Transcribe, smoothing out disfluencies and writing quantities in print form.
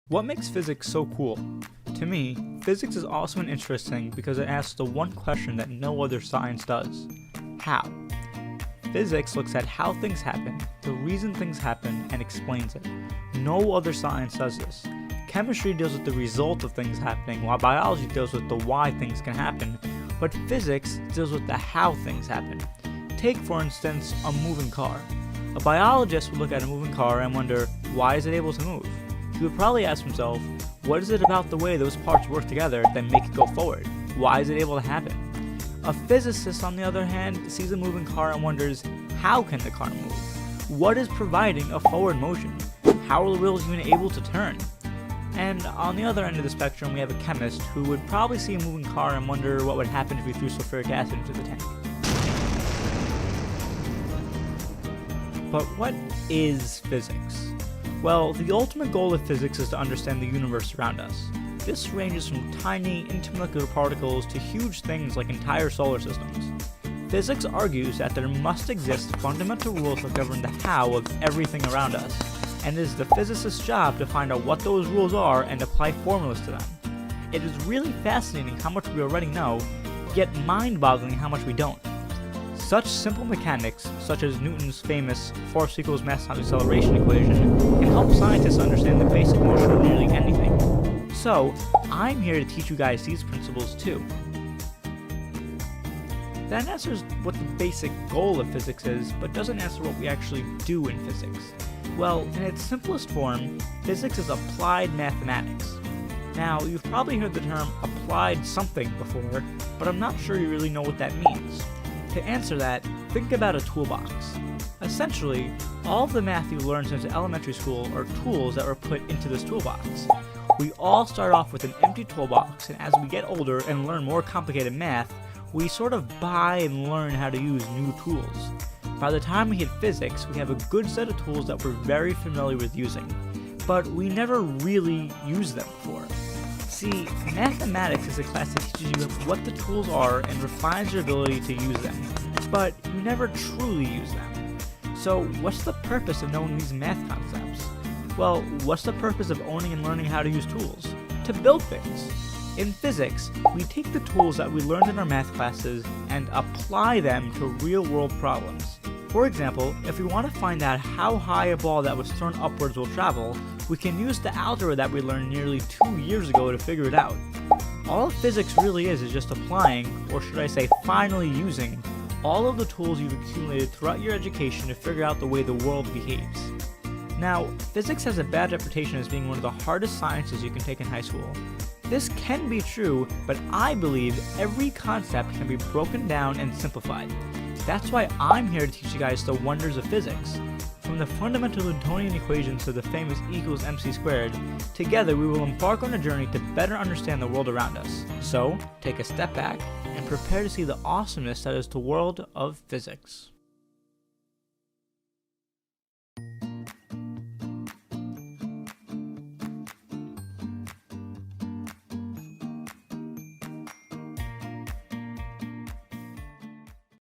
What makes physics so cool? To me, physics is awesome and interesting because it asks the one question that no other science does. How? Physics looks at how things happen, the reason things happen, and explains it. No other science does this. Chemistry deals with the result of things happening, while biology deals with the why things can happen, but physics deals with the how things happen. Take, for instance, a moving car. A biologist would look at a moving car and wonder, why is it able to move? He would probably ask himself, what is it about the way those parts work together that make it go forward? Why is it able to happen? A physicist, on the other hand, sees a moving car and wonders, how can the car move? What is providing a forward motion? How are the wheels even able to turn? And on the other end of the spectrum, we have a chemist who would probably see a moving car and wonder what would happen if we threw sulfuric acid into the tank. But what is physics? Well, the ultimate goal of physics is to understand the universe around us. This ranges from tiny, intermolecular particles to huge things like entire solar systems. Physics argues that there must exist fundamental rules that govern the how of everything around us, and it is the physicist's job to find out what those rules are and apply formulas to them. It is really fascinating how much we already know, yet mind-boggling how much we don't. Such simple mechanics, such as Newton's famous force equals mass times acceleration equation, can help scientists understand the basic motion of nearly anything. So, I'm here to teach you guys these principles too. That answers what the basic goal of physics is, but doesn't answer what we actually do in physics. Well, in its simplest form, physics is applied mathematics. Now, you've probably heard the term applied something before, but I'm not sure you really know what that means. To answer that, think about a toolbox. Essentially, all of the math you learned since elementary school are tools that were put into this toolbox. We all start off with an empty toolbox, and as we get older and learn more complicated math, we sort of buy and learn how to use new tools. By the time we hit physics, we have a good set of tools that we're very familiar with using, but we never really used them before. See, mathematics is a class that teaches you what the tools are and refines your ability to use them, but you never truly use them. So what's the purpose of knowing these math concepts? Well, what's the purpose of owning and learning how to use tools? To build things. In physics, we take the tools that we learned in our math classes and apply them to real-world problems. For example, if we want to find out how high a ball that was thrown upwards will travel, we can use the algebra that we learned nearly 2 years ago to figure it out. All physics really is just applying, or should I say finally using, all of the tools you've accumulated throughout your education to figure out the way the world behaves. Now, physics has a bad reputation as being one of the hardest sciences you can take in high school. This can be true, but I believe every concept can be broken down and simplified. That's why I'm here to teach you guys the wonders of physics. From the fundamental Newtonian equations to the famous E equals mc squared, together we will embark on a journey to better understand the world around us. So, take a step back and prepare to see the awesomeness that is the world of physics.